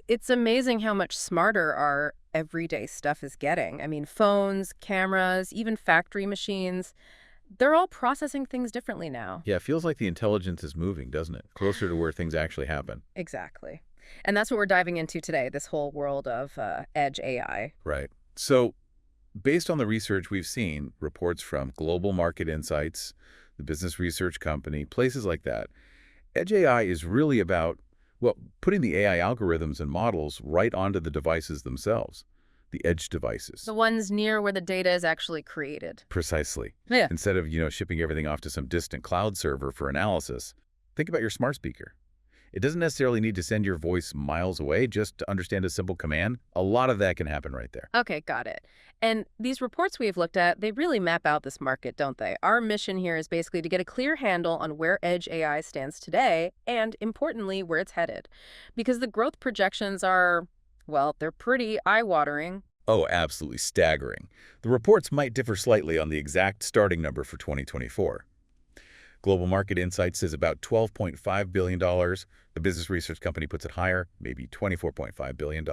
It's amazing how much smarter our everyday stuff is getting. I mean, phones, cameras, even factory machines, they're all processing things differently now. Yeah, it feels like the intelligence is moving, doesn't it? Closer to where things actually happen. Exactly. And that's what we're diving into today, this whole world of edge AI. Right. So, based on the research we've seen, reports from Global Market Insights, the business research company, places like that, Edge AI is really about, well, putting the AI algorithms and models right onto the devices themselves, the edge devices. The ones near where the data is actually created. Precisely. Yeah. Instead of, shipping everything off to some distant cloud server for analysis, think about your smart speaker. It doesn't necessarily need to send your voice miles away just to understand a simple command. A lot of that can happen right there. Okay, got it. And these reports we've looked at, they really map out this market, don't they? Our mission here is basically to get a clear handle on where edge AI stands today and, importantly, where it's headed. Because the growth projections are, well, they're pretty eye-watering. Oh, absolutely staggering. The reports might differ slightly on the exact starting number for 2024. Global Market Insights says about $12.5 billion. The business research company puts it higher, maybe $24.5 billion.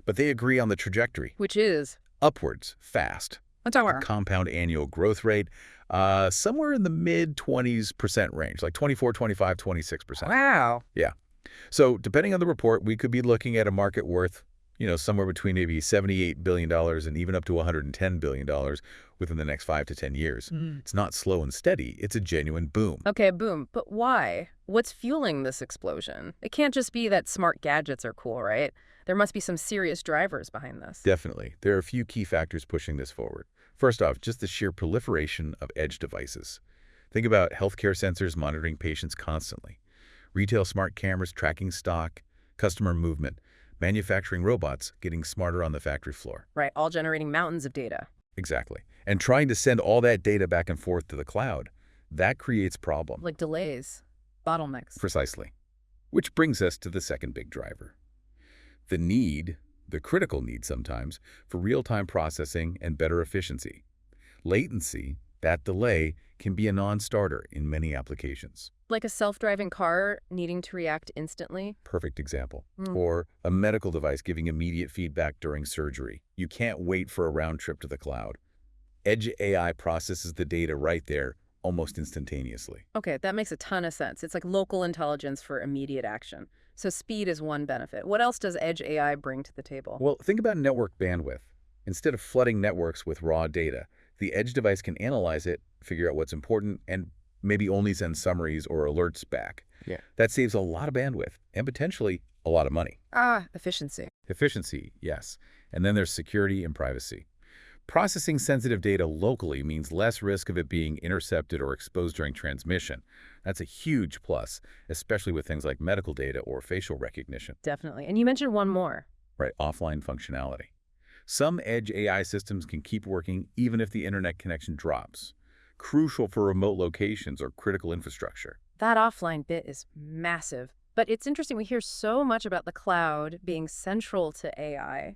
But they agree on the trajectory. Which is, Upwards, fast. what's our Compound annual growth rate, somewhere in the mid-20s% range, like 24, 25, 26%. Wow. Yeah. So depending on the report, we could be looking at a market worth, somewhere between maybe $78 billion and even up to $110 billion within the next 5 to 10 years. It's not slow and steady. It's a genuine boom. Okay, boom. But why? What's fueling this explosion? It can't just be that smart gadgets are cool, right? There must be some serious drivers behind this. Definitely. There are a few key factors pushing this forward. First off, just the sheer proliferation of edge devices. Think about healthcare sensors monitoring patients constantly, retail smart cameras tracking stock, customer movement, manufacturing robots getting smarter on the factory floor. Right, all generating mountains of data. Exactly. And trying to send all that data back and forth to the cloud, that creates problems. Like delays, bottlenecks. Precisely. Which brings us to the second big driver. The critical need sometimes, for real-time processing and better efficiency. Latency, that delay, can be a non-starter in many applications. Like a self-driving car needing to react instantly. Perfect example. Or a medical device giving immediate feedback during surgery. You can't wait for a round trip to the cloud. Edge AI processes the data right there, almost instantaneously. Okay, that makes a ton of sense. It's like local intelligence for immediate action. So speed is one benefit. What else does edge AI bring to the table? Well, think about network bandwidth. Instead of flooding networks with raw data, the edge device can analyze it, figure out what's important, and maybe only send summaries or alerts back. Yeah. That saves a lot of bandwidth and potentially a lot of money. Efficiency. Efficiency, yes. And then there's security and privacy. Processing sensitive data locally means less risk of it being intercepted or exposed during transmission. That's a huge plus, especially with things like medical data or facial recognition. Definitely. And you mentioned one more. Right, offline functionality. Some edge AI systems can keep working even if the internet connection drops. Crucial for remote locations or critical infrastructure. That offline bit is massive. But it's interesting, we hear so much about the cloud being central to AI.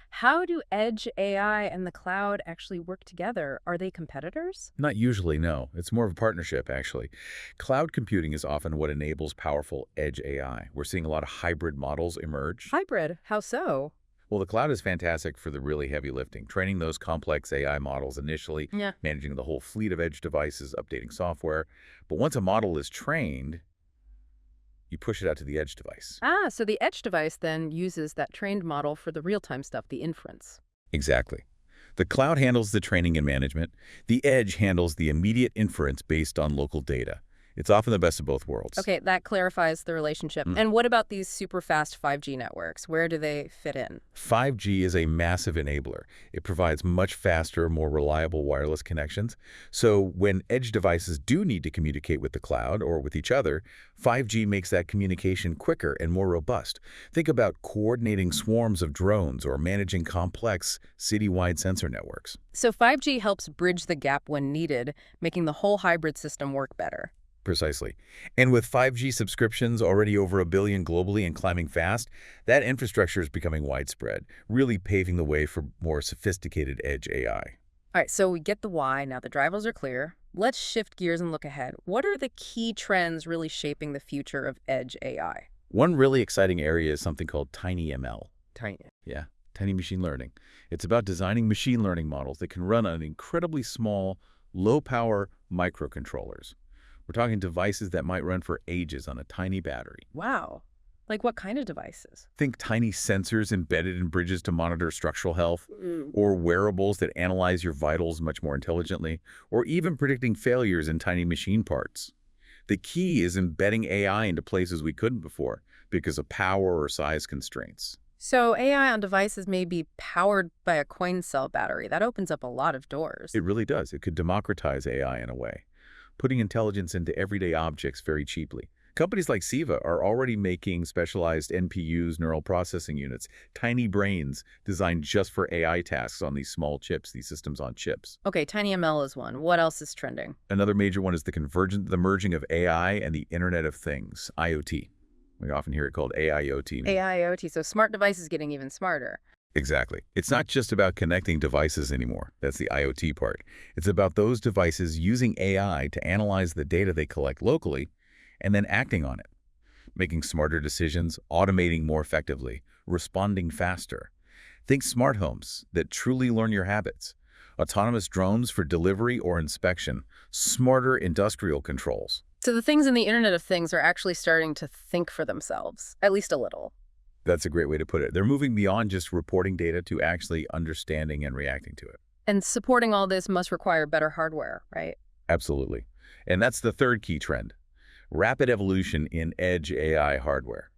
How do edge AI and the cloud actually work together? Are they competitors? Not usually, no. It's more of a partnership, actually. Cloud computing is often what enables powerful edge AI. We're seeing a lot of hybrid models emerge. Hybrid? How so? Well, the cloud is fantastic for the really heavy lifting, training those complex AI models initially, Yeah. managing the whole fleet of edge devices, updating software. But once a model is trained, you push it out to the edge device. So the edge device then uses that trained model for the real-time stuff, the inference. Exactly. The cloud handles the training and management. The edge handles the immediate inference based on local data. It's often the best of both worlds. Okay, that clarifies the relationship. And what about these super fast 5G networks? Where do they fit in? 5G is a massive enabler. It provides much faster, more reliable wireless connections. So when edge devices do need to communicate with the cloud or with each other, 5G makes that communication quicker and more robust. Think about coordinating swarms of drones or managing complex citywide sensor networks. So 5G helps bridge the gap when needed, making the whole hybrid system work better. Precisely. And with 5G subscriptions already over 1 billion globally and climbing fast, that infrastructure is becoming widespread, really paving the way for more sophisticated edge AI. All right, so we get the why. Now the drivers are clear. Let's shift gears and look ahead. What are the key trends really shaping the future of edge AI? One really exciting area is something called tiny ML. Tiny. Yeah, tiny machine learning. It's about designing machine learning models that can run on incredibly small, low-power microcontrollers. We're talking devices that might run for ages on a tiny battery. Wow. Like what kind of devices? Think tiny sensors embedded in bridges to monitor structural health, Mm. or wearables that analyze your vitals much more intelligently, or even predicting failures in tiny machine parts. The key is embedding AI into places we couldn't before because of power or size constraints. So AI on devices may be powered by a coin cell battery. That opens up a lot of doors. It really does. It could democratize AI in a way, putting intelligence into everyday objects very cheaply. Companies like Siva are already making specialized NPUs, neural processing units, tiny brains designed just for AI tasks on these small chips, these systems on chips. Okay, tiny ML is one. What else is trending? Another major one is the merging of AI and the Internet of Things, IoT. We often hear it called AIoT. AIoT, so smart devices getting even smarter. Exactly. It's not just about connecting devices anymore. That's the IoT part. It's about those devices using AI to analyze the data they collect locally and then acting on it, making smarter decisions, automating more effectively, responding faster. Think smart homes that truly learn your habits, autonomous drones for delivery or inspection, smarter industrial controls. So the things in the Internet of Things are actually starting to think for themselves, at least a little. That's a great way to put it. They're moving beyond just reporting data to actually understanding and reacting to it. And supporting all this must require better hardware, right? Absolutely. And that's the third key trend. Rapid evolution in edge AI hardware.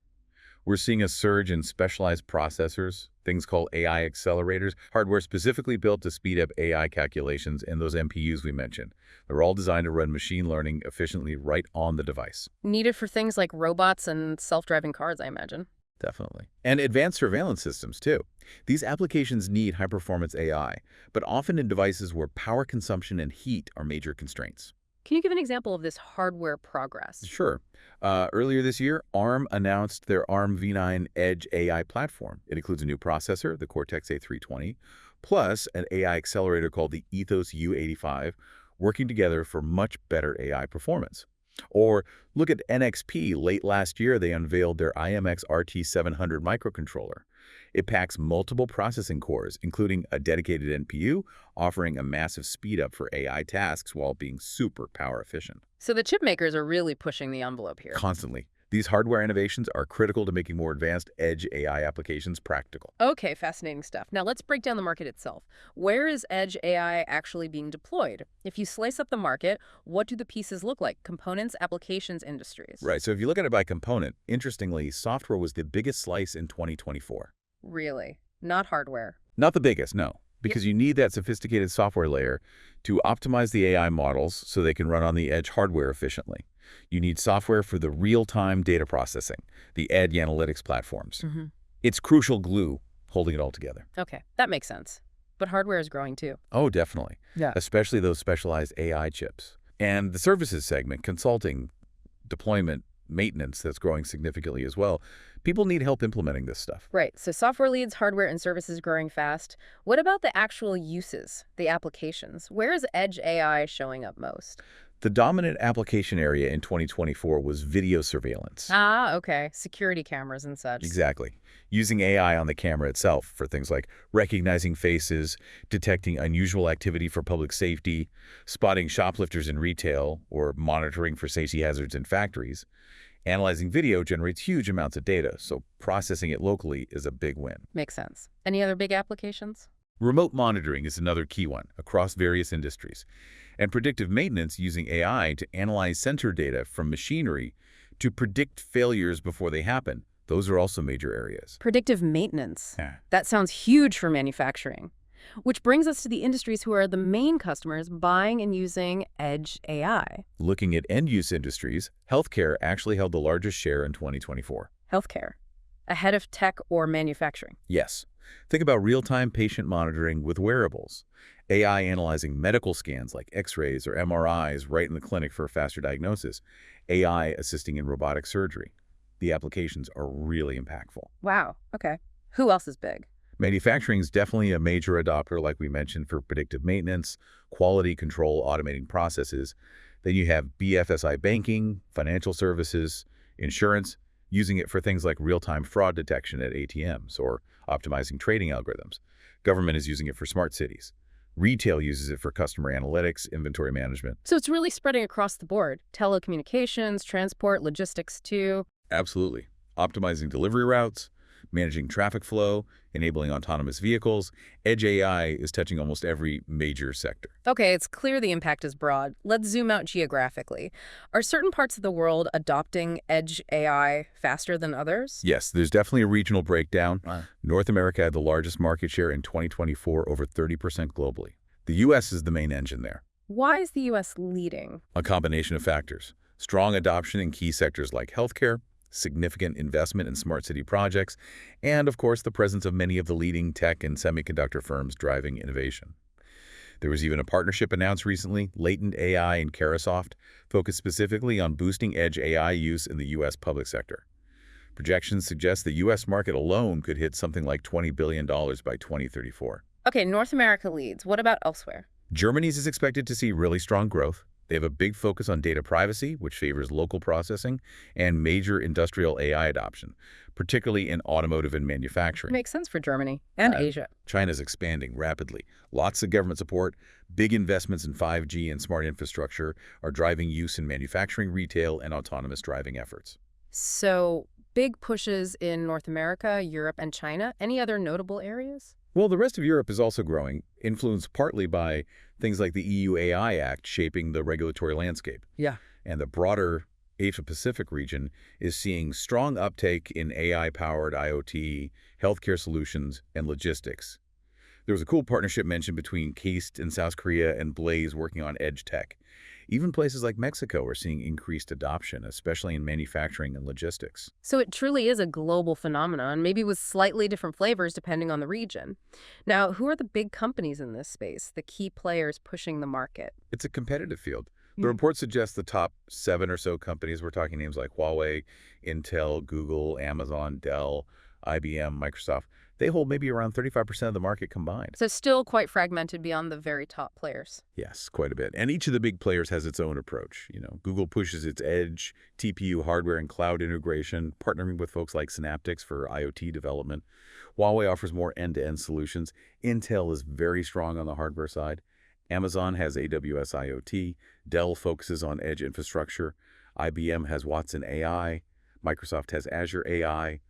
We're seeing a surge in specialized processors, things called AI accelerators, hardware specifically built to speed up AI calculations, and those NPUs we mentioned. They're all designed to run machine learning efficiently right on the device. Needed for things like robots and self-driving cars, I imagine. Definitely. And advanced surveillance systems, too. These applications need high-performance AI, but often in devices where power consumption and heat are major constraints. Can you give an example of this hardware progress? Sure. Earlier this year, ARM announced their ARM v9 Edge AI platform. It includes a new processor, the Cortex-A320, plus an AI accelerator called the Ethos U85, working together for much better AI performance. Or look at NXP. Late last year, they unveiled their IMX RT700 microcontroller. It packs multiple processing cores, including a dedicated NPU, offering a massive speed up for AI tasks while being super power efficient. So the chip makers are really pushing the envelope here. Constantly. These hardware innovations are critical to making more advanced edge AI applications practical. Okay, fascinating stuff. Now let's break down the market itself. Where is edge AI actually being deployed? If you slice up the market, what do the pieces look like? Components, applications, industries. Right, so if you look at it by component, interestingly, software was the biggest slice in 2024. Really? Not hardware. Not the biggest, no, because you need that sophisticated software layer to optimize the AI models so they can run on the edge hardware efficiently. You need software for the real-time data processing, the edge analytics platforms. It's crucial glue holding it all together. Okay, that makes sense. But hardware is growing too. Oh, definitely. Yeah. Especially those specialized AI chips. And the services segment, consulting, deployment, maintenance, that's growing significantly as well. People need help implementing this stuff. Right, so software leads, hardware and services growing fast. What about the actual uses, the applications? Where is edge AI showing up most? The dominant application area in 2024 was video surveillance. Ah, okay. Security cameras and such. Exactly. Using AI on the camera itself for things like recognizing faces, detecting unusual activity for public safety, spotting shoplifters in retail, or monitoring for safety hazards in factories. Analyzing video generates huge amounts of data, so processing it locally is a big win. Makes sense. Any other big applications? Remote monitoring is another key one across various industries. And predictive maintenance using AI to analyze sensor data from machinery to predict failures before they happen. Those are also major areas. Predictive maintenance. Yeah. That sounds huge for manufacturing. Which brings us to the industries who are the main customers buying and using edge AI. Looking at end-use industries, healthcare actually held the largest share in 2024. Healthcare. Ahead of tech or manufacturing. Yes. Think about real-time patient monitoring with wearables. AI analyzing medical scans like X-rays or MRIs right in the clinic for a faster diagnosis. AI assisting in robotic surgery. The applications are really impactful. Wow. Okay. Who else is big? Manufacturing is definitely a major adopter, like we mentioned, for predictive maintenance, quality control, automating processes. Then you have BFSI banking, financial services, insurance, using it for things like real-time fraud detection at ATMs or optimizing trading algorithms. Government is using it for smart cities. Retail uses it for customer analytics, inventory management. So it's really spreading across the board. Telecommunications, transport, logistics too. Absolutely. Optimizing delivery routes, managing traffic flow, enabling autonomous vehicles. Edge AI is touching almost every major sector. Okay, it's clear the impact is broad. Let's zoom out geographically. Are certain parts of the world adopting edge AI faster than others? Yes, there's definitely a regional breakdown. Wow. North America had the largest market share in 2024, over 30% globally. The U.S. is the main engine there. Why is the U.S. leading? A combination of factors. Strong adoption in key sectors like healthcare, significant investment in smart city projects, and, of course, the presence of many of the leading tech and semiconductor firms driving innovation. There was even a partnership announced recently, Latent AI and Carahsoft, focused specifically on boosting edge AI use in the U.S. public sector. Projections suggest the U.S. market alone could hit something like $20 billion by 2034. Okay, North America leads. What about elsewhere? Germany's is expected to see really strong growth. They have a big focus on data privacy, which favors local processing, and major industrial AI adoption, particularly in automotive and manufacturing. Makes sense for Germany and Asia. China's expanding rapidly. Lots of government support, big investments in 5G and smart infrastructure are driving use in manufacturing, retail, and autonomous driving efforts. So, big pushes in North America, Europe, and China. Any other notable areas? Well, the rest of Europe is also growing, influenced partly by things like the EU AI Act shaping the regulatory landscape. Yeah. And the broader Asia-Pacific region is seeing strong uptake in AI-powered IoT, healthcare solutions, and logistics. There was a cool partnership mentioned between KAIST in South Korea and Blaze working on edge tech. Even places like Mexico are seeing increased adoption, especially in manufacturing and logistics. So it truly is a global phenomenon, maybe with slightly different flavors depending on the region. Now, who are the big companies in this space, the key players pushing the market? It's a competitive field. The report suggests the top 7 or so companies, we're talking names like Huawei, Intel, Google, Amazon, Dell, IBM, Microsoft, they hold maybe around 35% of the market combined. So still quite fragmented beyond the very top players. Yes, quite a bit. And each of the big players has its own approach. Google pushes its edge, TPU hardware and cloud integration, partnering with folks like Synaptics for IoT development. Huawei offers more end-to-end solutions. Intel is very strong on the hardware side. Amazon has AWS IoT. Dell focuses on edge infrastructure. IBM has Watson AI. Microsoft has Azure AI.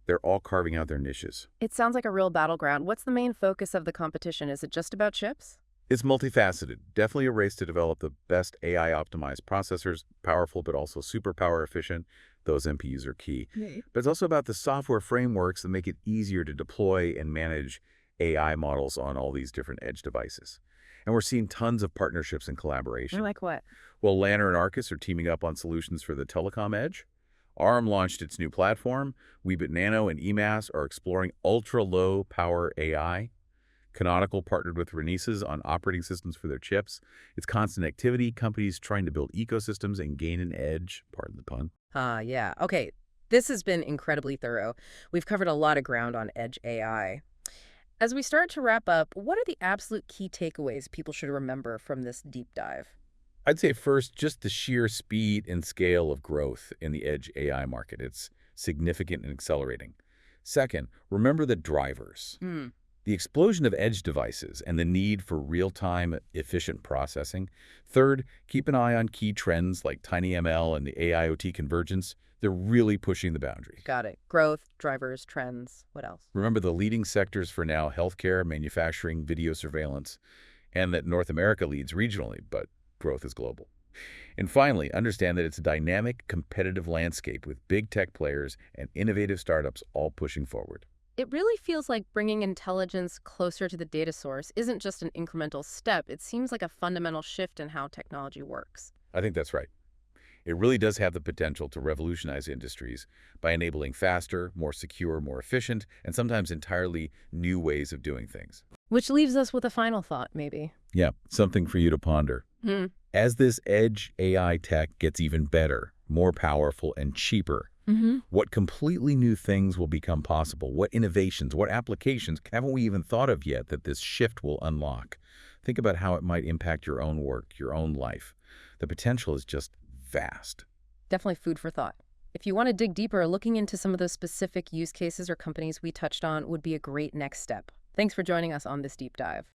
They're all carving out their niches. It sounds like a real battleground. What's the main focus of the competition? Is it just about chips? It's multifaceted. Definitely a race to develop the best AI-optimized processors, powerful but also super power efficient. Those MPUs are key. But it's also about the software frameworks that make it easier to deploy and manage AI models on all these different edge devices. And we're seeing tons of partnerships and collaboration. Like what? Well, Lanner and Arcus are teaming up on solutions for the telecom edge. ARM launched its new platform. Weebit Nano and EMAS are exploring ultra-low power AI. Canonical partnered with Renesas on operating systems for their chips. It's constant activity, companies trying to build ecosystems and gain an edge, pardon the pun. Yeah. Okay, this has been incredibly thorough. We've covered a lot of ground on edge AI. As we start to wrap up, what are the absolute key takeaways people should remember from this deep dive? I'd say first, just the sheer speed and scale of growth in the edge AI market. It's significant and accelerating. Second, remember the drivers. The explosion of edge devices and the need for real-time, efficient processing. Third, keep an eye on key trends like TinyML and the AIoT convergence. They're really pushing the boundaries. Got it. Growth, drivers, trends. What else? Remember the leading sectors for now, healthcare, manufacturing, video surveillance, and that North America leads regionally, but growth is global. And finally, understand that it's a dynamic, competitive landscape with big tech players and innovative startups all pushing forward. It really feels like bringing intelligence closer to the data source isn't just an incremental step. It seems like a fundamental shift in how technology works. I think that's right. It really does have the potential to revolutionize industries by enabling faster, more secure, more efficient, and sometimes entirely new ways of doing things. Which leaves us with a final thought, maybe. Yeah, something for you to ponder. As this edge AI tech gets even better, more powerful, and cheaper, what completely new things will become possible? What innovations, what applications haven't we even thought of yet that this shift will unlock? Think about how it might impact your own work, your own life. The potential is just vast. Definitely food for thought. If you want to dig deeper, looking into some of those specific use cases or companies we touched on would be a great next step. Thanks for joining us on this deep dive.